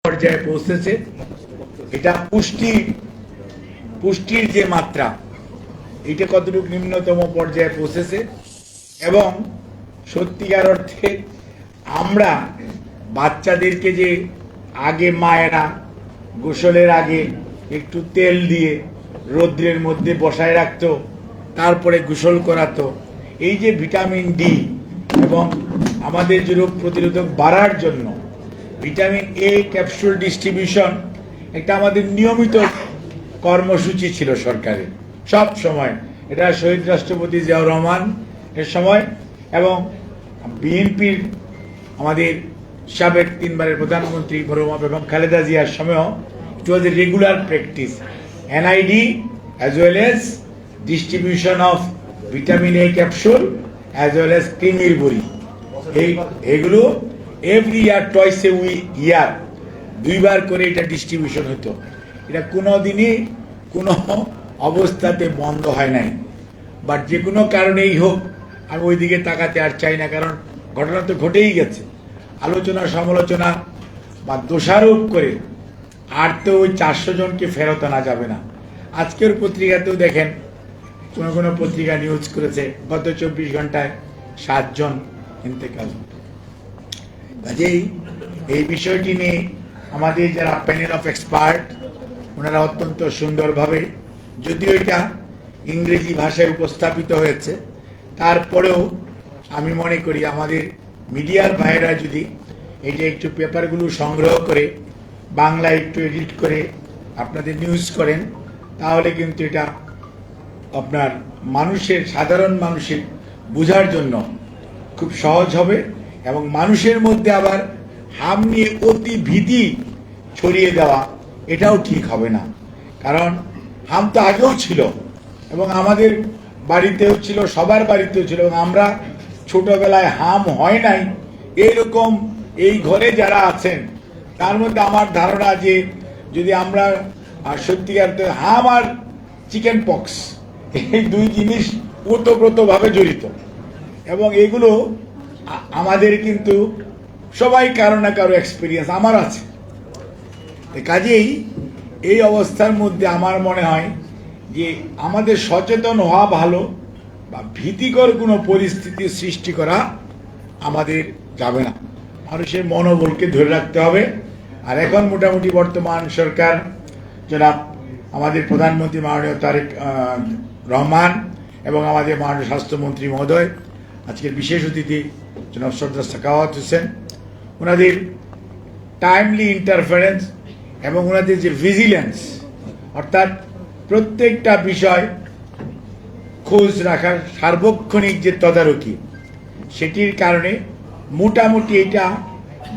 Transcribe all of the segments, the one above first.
পর্যায়ে পৌঁছেছে। এটা পুষ্টির যে মাত্রা, এটা কতটুকু নিম্নতম পর্যায়ে পৌঁছেছে এবং সত্যিকার অর্থে আমরা বাচ্চাদেরকে যে আগে মায়েরা গোসলের আগে একটু তেল দিয়ে রৌদ্রের মধ্যে বসায় রাখতো, তারপরে গোসল করাতো, এই যে ভিটামিন ডি এবং আমাদের যে রোগ প্রতিরোধক বাড়ার জন্য ভিটামিন এ ক্যাপসুল ডিস্ট্রিবিউশন একটা আমাদের নিয়মিত কর্মসূচি ছিল সরকারের সব সময়। এটা শহীদ রাষ্ট্রপতি জিয়াউর রহমান এর সময় এবং বিএনপির আমাদের সাবেক 3 বারের প্রধানমন্ত্রী মরহুমা বেগম খালেদা জিয়ার সময়ও it was a regular practice, NID as well as distribution of vitamin A capsule as well as ক্রিমির বড়ি। এইগুলো এভরি ইয়ার টয়েস এ ইয়ার 2 বার করে এটা ডিস্ট্রিবিউশন হতো। এটা কোনো দিনই কোনো অবস্থাতে বন্ধ হয় নাই। বাট যে কোনো কারণেই হোক আমি ওই দিকে তাকাতে আর চাই না, কারণ ঘটনা তো ঘটেই গেছে। আলোচনা সমালোচনা বা দোষারোপ করে আর তো ওই 400 জনকে ফেরত আনা যাবে না। আজকের পত্রিকাতেও দেখেন কোনো পত্রিকা নিউজ করেছে গত 24 ঘন্টায় 7 জন ইন্তেকাল। কাজেই এই বিষয়টি নিয়ে আমাদের যারা প্যানেল অফ এক্সপার্ট ওনারা অত্যন্ত সুন্দরভাবে, যদিও এটা ইংরেজি ভাষায় উপস্থাপিত হয়েছে, তারপরেও আমি মনে করি আমাদের মিডিয়ার ভাইয়েরা যদি এটা একটু পেপারগুলো সংগ্রহ করে বাংলায় একটু এডিট করে আপনাদের নিউজ করেন, তাহলে কিন্তু এটা আপনার সাধারণ মানুষের বোঝার জন্য খুব সহজ হবে এবং মানুষের মধ্যে আবার হাম নিয়ে অতি ভীতি ছড়িয়ে দেওয়া এটাও ঠিক হবে না। কারণ হাম তো আগেও ছিল এবং আমাদের বাড়িতেও ছিল, সবার বাড়িতেও ছিল, এবং আমরা ছোটবেলায় হাম হয় নাই এরকম এই ঘরে যারা আছেন তার মধ্যে আমার ধারণা যে যদি আমরা সত্যিকার হাম আর চিকেন পক্স এই 2 জিনিস ওতপ্রোতভাবে জড়িত এবং এগুলো আমাদের কিন্তু সবাই কারো না কারো এক্সপিরিয়েন্স আমার আছে। কাজেই এই অবস্থার মধ্যে আমার মনে হয় যে আমাদের সচেতন হওয়া ভালো, বা ভীতিকর কোনো পরিস্থিতি সৃষ্টি করা আমাদের যাবে না। মানুষের মনোবলকে ধরে রাখতে হবে। আর এখন মোটামুটি বর্তমান সরকার জনাব আমাদের প্রধানমন্ত্রী মাননীয় তারেক রহমান এবং আমাদের মাননীয় স্বাস্থ্যমন্ত্রী মহোদয়, আজকের বিশেষ অতিথি জনাব সর্দার সাখাওয়াত হোসেন, ওনাদের টাইমলি ইন্টারফারেন্স এবং ওনাদের যে ভিজিলেন্স, অর্থাৎ প্রত্যেকটা বিষয় খোঁজ রাখার সার্বক্ষণিক যে তদারকি, সেটির কারণে মোটামুটি এটা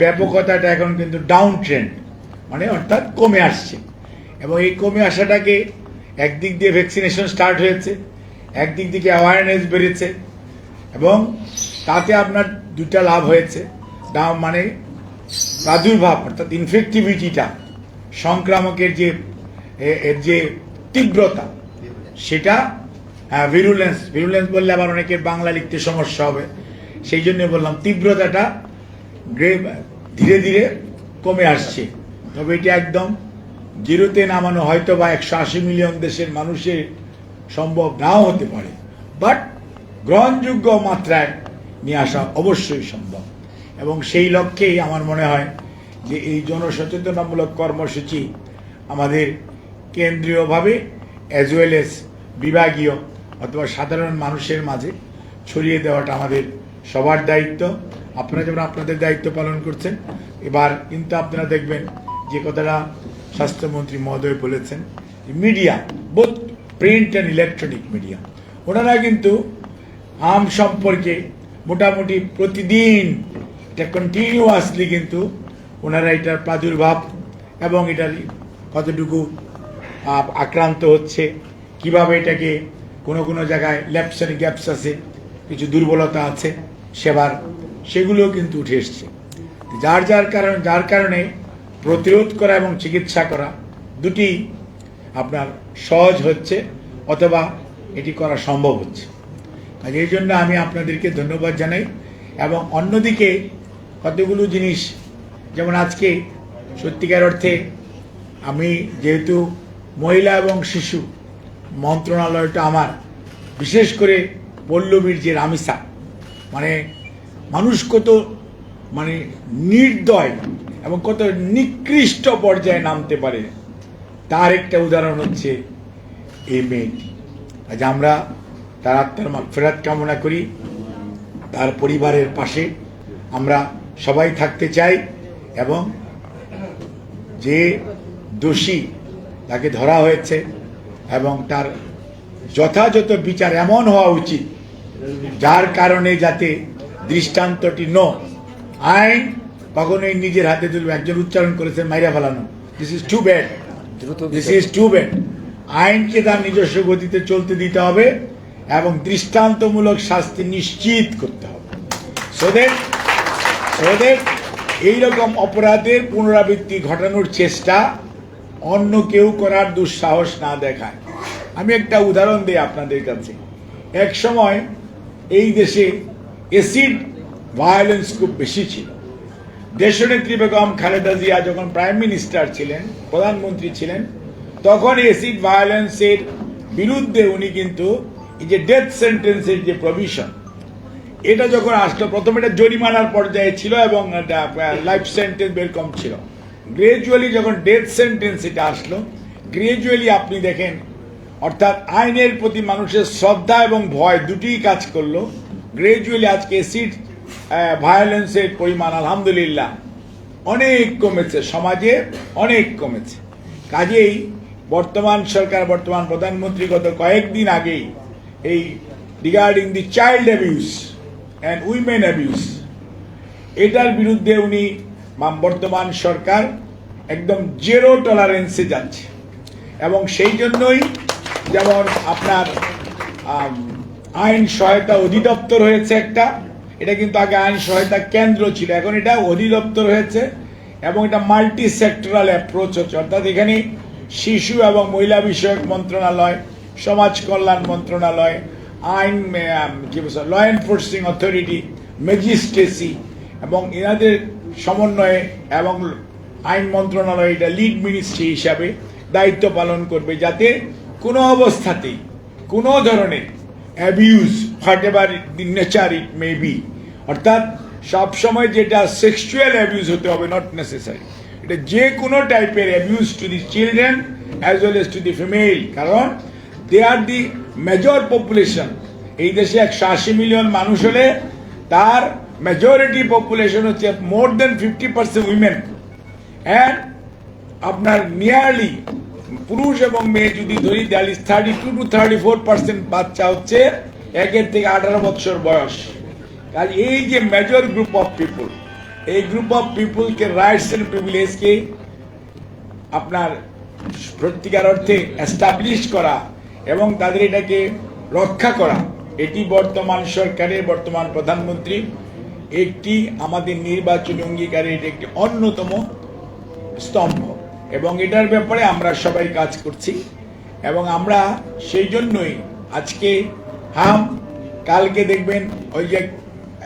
ব্যাপকতাটা এখন কিন্তু ডাউন ট্রেন্ড, মানে অর্থাৎ কমে আসছে। এবং এই কমে আসাটাকে একদিক দিয়ে ভ্যাকসিনেশন স্টার্ট হয়েছে, একদিক থেকে অ্যাওয়ারনেস বেড়েছে এবং তাতে আপনার 2টা লাভ হয়েছে। মানে প্রাদুর্ভাব অর্থাৎ ইনফেক্টিভিটিটা, সংক্রামকের যে তীব্রতা, সেটা ভিরুলেন্স বললে আবার অনেকের বাংলা লিখতে সমস্যা হবে, সেই জন্য বললাম তীব্রতাটা ধীরে ধীরে কমে আসছে। তবে এটা একদম জিরোতে নামানো হয়তো বা 180 মিলিয়ন দেশের মানুষের সম্ভব নাও হতে পারে, বাট গ্রহণযোগ্য মাত্রায় নিয়ে আসা অবশ্যই সম্ভব। এবং সেই লক্ষ্যেই আমার মনে হয় যে এই জনসচেতনামূলক কর্মসূচি আমাদের কেন্দ্রীয়ভাবে অ্যাজ ওয়েল এজ বিভাগীয় অথবা সাধারণ মানুষের মাঝে ছড়িয়ে দেওয়াটা আমাদের সবার দায়িত্ব। আপনারা যেমন আপনাদের দায়িত্ব পালন করছেন, এবার কিন্তু আপনারা দেখবেন যে কথাটা স্বাস্থ্যমন্ত্রী মহোদয় বলেছেন, media both print and electronic media, ওনারা কিন্তু আম সম্পর্কে মোটামুটি প্রতিদিন এটা কন্টিনিউয়াসলি কিন্তু ওনারা এটার প্রাদুর্ভাব এবং এটার কতটুকু আক্রান্ত হচ্ছে, কিভাবে এটাকে কোনো জায়গায় ল্যাপস অ্যান্ড গ্যাপস আছে, কিছু দুর্বলতা আছে সেবার, সেগুলোও কিন্তু উঠে এসছে। যার কারণে প্রতিরোধ করা এবং চিকিৎসা করা দুটি আপনার সহজ হচ্ছে অথবা এটি করা সম্ভব হচ্ছে। আর এই জন্য আমি আপনাদেরকে ধন্যবাদ জানাই। এবং অন্যদিকে কতগুলো জিনিস, যেমন আজকে সত্যিকার অর্থে আমি যেহেতু মহিলা এবং শিশু মন্ত্রণালয়টা আমার, বিশেষ করে পল্লবীর যে রামিসা, মানে মানুষ কত মানে নির্দয় এবং কত নিকৃষ্ট পর্যায়ে নামতে পারে, তার একটা উদাহরণ হচ্ছে এই মেয়েটি। আজ আমরা তার আত্মার মাগফিরাত কামনা করি, তার পরিবারের পাশে আমরা সবাই থাকতে চাই এবং যে দোষী তাকে ধরা হয়েছে এবং তার যথাযথ বিচার এমন হওয়া উচিত যার কারণে যাতে দৃষ্টান্তটি আইন কখনোই নিজের হাতে তুলবে। একজন উচ্চারণ করেছেন মাইরা ফেলানো, this is too bad, this is too bad. আইনকে তার নিজস্ব গতিতে চলতে দিতে হবে এবং দৃষ্টান্তমূলক শাস্তি নিশ্চিত করতে হবে, ওদের এইরকম অপরাধের পুনরাবৃত্তি ঘটানোর চেষ্টা অন্য কেউ করার দুঃসাহস না দেখায়। আমি একটা উদাহরণ দিই আপনাদের কাছে। এক সময় এই দেশে অ্যাসিড ভায়োলেন্স খুব বেশি ছিল। দেশনেত্রী বেগম খালেদা জিয়া যখন প্রাইম মিনিস্টার ছিলেন, প্রধানমন্ত্রী ছিলেন, তখন অ্যাসিড ভায়োলেন্সের বিরুদ্ধে উনি কিন্তু এই যে ডেথ সেন্টেন্সের যে প্রভিশন, এটা যখন আসলো, প্রথমে এটা জরিমানার পর্যায়ে ছিল এবং লাইফ সেন্টেন্স এরকম ছিল। গ্রাজুয়ালি যখন ডেথ সেন্টেন্স এটা আসলো, গ্রাজুয়ালি আপনি দেখেন, অর্থাৎ আইনের প্রতি মানুষের শ্রদ্ধা এবং ভয় দুটিই কাজ করলো। গ্রাজুয়ালি আজকে অ্যাসিড ভায়োলেন্সের পরিমাণ আলহামদুলিল্লাহ অনেক কমেছে, সমাজে অনেক কমেছে। কাজেই বর্তমান সরকার, বর্তমান প্রধানমন্ত্রী গত কয়েকদিন আগেই এই regarding the child abuse and women abuse, এটার বিরুদ্ধে উনি বর্তমান সরকার একদম জেরো টলারেন্সে যাচ্ছে এবং সেই জন্যই যেমন আপনার আইন সহায়তা অধিদপ্তর হয়েছে একটা, এটা কিন্তু আগে আইন সহায়তা কেন্দ্র ছিল, এখন এটা অধিদপ্তর হয়েছে এবং এটা মাল্টি সেক্টরাল অ্যাপ্রোচ হচ্ছে। অর্থাৎ এখানে শিশু এবং মহিলা বিষয়ক মন্ত্রণালয়, সমাজ কল্যাণ মন্ত্রণালয়, আইন ল এনফোর্সিং অথরিটি, ম্যাজিস্ট্রেসি এবং এনাদের সমন্বয়ে এবং আইন মন্ত্রণালয় এটা লিড মিনিস্ট্রি হিসাবে দায়িত্ব পালন করবে, যাতে কোনো অবস্থাতেই কোনো ধরনের abuse, what ever the nature it may be, অর্থাৎ সবসময় যেটা সেক্সুয়াল অ্যাবিউজ হতে হবে, নট নেসেসারি, এটা যে কোনো টাইপের abuse to the children as well age to the female, কারণ দে আর দি মেজর পপুলেশন। এই দেশে 180 মিলিয়ন মানুষ হলে তার মেজরিটি পপুলেশন হচ্ছে মোর দেন 50% উইমেন, অ্যান্ড আপনার নিয়ারলি পুরুষ এবং মেয়ে যদি ধরি, 32 to 34% বাচ্চা হচ্ছে 1 থেকে 18 বছর বয়স। কাজ এই যে মেজর গ্রুপ অফ পিপুল, এই গ্রুপ অফ পিপুলকে রাইটস এন্ড প্রিভিলেজকে আপনার সত্যিকার অর্থে এস্টাবলিশ করা এবং তাদের এটাকে রক্ষা করা, এটি বর্তমান সরকারের, বর্তমান প্রধানমন্ত্রী একটি আমাদের নির্বাচনী অঙ্গীকারে এটি একটি অন্যতম স্তম্ভ এবং এটার ব্যাপারে আমরা সবাই কাজ করছি এবং আমরা সেই জন্যই আজকে কালকে দেখবেন ওই যে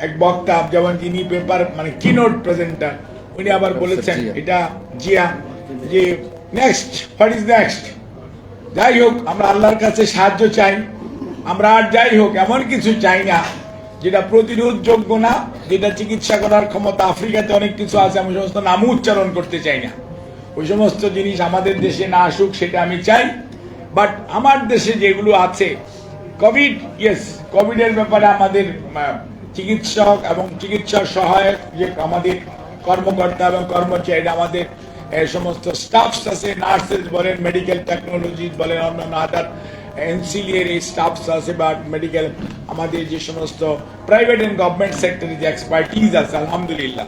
এক বক্তা, যেমন যিনি পেপার মানে কিনোট প্রেজেন্টার, উনি আবার বলেছেন এটা জিয়া যে নেক্সট, হোয়াট ইজ নেক্সট। যাই হোক, আমরা আল্লাহর কাছে সাহায্য চাই, আমরা আর যাই হোক এমন কিছু চাই না যেটা প্রতিরোধযোগ্য না, যেটা চিকিৎসা করার ক্ষমতা আফ্রিকাতে অনেক কিছু আছে, আমি সমস্ত নামও উচ্চারণ করতে চাই না, ওই সমস্ত জিনিস আমাদের দেশে না আসুক, সেটা আমি চাই। বাট আমার দেশে যেগুলো আছে, কোভিড, ইয়েস, কোভিডের ব্যাপারে আমাদের চিকিৎসক এবং চিকিৎসা সহায়ক যে আমাদের কর্মকর্তা এবং কর্মচারীরা, আমাদের সমস্ত স্টাফস আছে, নার্সেস বলেন, মেডিকেল টেকনোলজি বলেন, অন্যান্য আদার এনসিলিয়ারি স্টাফস আছে বা মেডিকেল, আমাদের যে সমস্ত প্রাইভেট অ্যান্ড গভর্নমেন্ট সেক্টরে যে এক্সপার্টিজ আছে, আলহামদুলিল্লাহ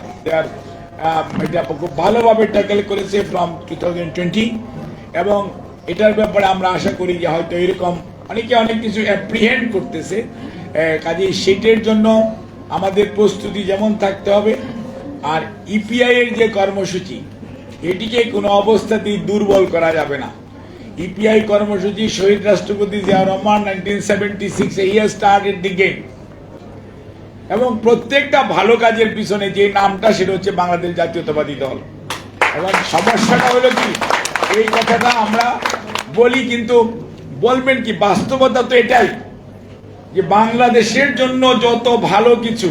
এটা খুব ভালোভাবে ট্যাকেল করেছে ফ্রম 2020 এবং এটার ব্যাপারে আমরা আশা করি যে হয়তো এরকম অনেকে অনেক কিছু অ্যাপ্রিহেন্ড করতেছে, কাজেই সেটার জন্য আমাদের প্রস্তুতি যেমন থাকতে হবে। আর ইপিআই এর যে কর্মসূচি, এটিকে কোনো অবস্থাতেই দুর্বল করা যাবে না। ইপিআই কর্মসূচি শহীদ রাষ্ট্রপতি Ziaur Rahman 1976 he has started the game এবং প্রত্যেকটা ভালো কাজের পিছনে যে নামটা, সেটা হচ্ছে বাংলাদেশ জাতীয়তাবাদী দল। এবং সমস্যাটা হলো কি, এই কথাটা আমরা বলি কিন্তু বলবেন কি, বাস্তবতা তো এটাই যে বাংলাদেশের জন্য যত ভালো কিছু,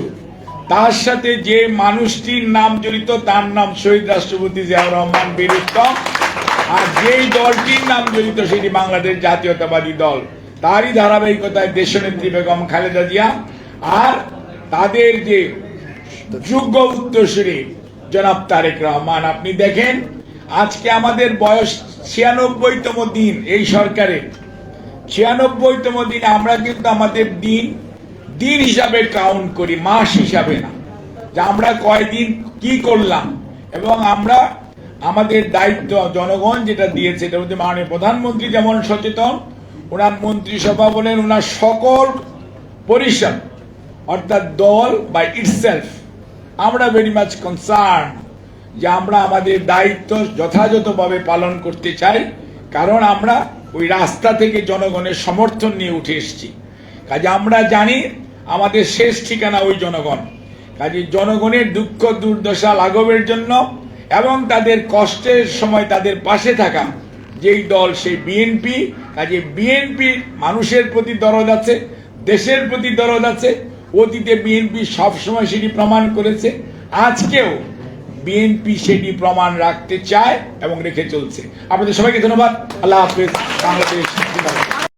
তার সাথে যে মানুষটির নাম জড়িত তার নাম শহীদ রাষ্ট্রপতি জিয়াউর রহমান বীর উত্তম, আর যেই দলটির নাম জড়িত সেটি বাংলাদেশ জাতীয়তাবাদী দল, তারই ধারাবাহিকতায় দেশনেত্রী বেগম খালেদা জিয়া আর তাদের যে যোগ্য উত্তরসূরি জনাব তারেক রহমান। আপনি দেখেন আজকে আমাদের বয়স 96তম দিন এই সরকারের, 96তম দিন। আমরা কিন্তু আমাদের দিন দিন হিসাবে কাউন্ট করি, মাস হিসাবে না, যে আমরা কয়দিন কি করলাম। এবং আমরা আমাদের দায়িত্ব জনগণ যেটা দিয়েছে এটার মধ্যে মাননীয় প্রধানমন্ত্রী যেমন সচেতন, ওনার মন্ত্রিসভা বলেন, ওনার সকল পরিষদ অর্থাৎ দল বা ইটসেলফ, আমরা ভেরি মাচ কনসার্ন যে আমরা আমাদের দায়িত্ব যথাযথভাবে পালন করতে চাই, কারণ আমরা ওই রাস্তা থেকে জনগণের সমর্থন নিয়ে উঠে এসেছি। কাজে আমরা জানি আমাদের শেষ ঠিকানা ওই জনগণ। কাজে জনগণের দুঃখ দুর্দশা লাঘবের জন্য এবং তাদের কষ্টের সময় তাদের পাশে থাকা যেই দল সেই বিএনপি। কাজে বিএনপি মানুষের প্রতি দরদ আছে, দেশের প্রতি দরদ আছে। অতীতে বিএনপি সবসময় সেটি প্রমাণ করেছে, আজকেও বিএনপি সেটি প্রমাণ রাখতে চায় এবং রেখে চলছে। আপনাদের সবাইকে ধন্যবাদ। আল্লাহ হাফেজ। বাংলাদেশ।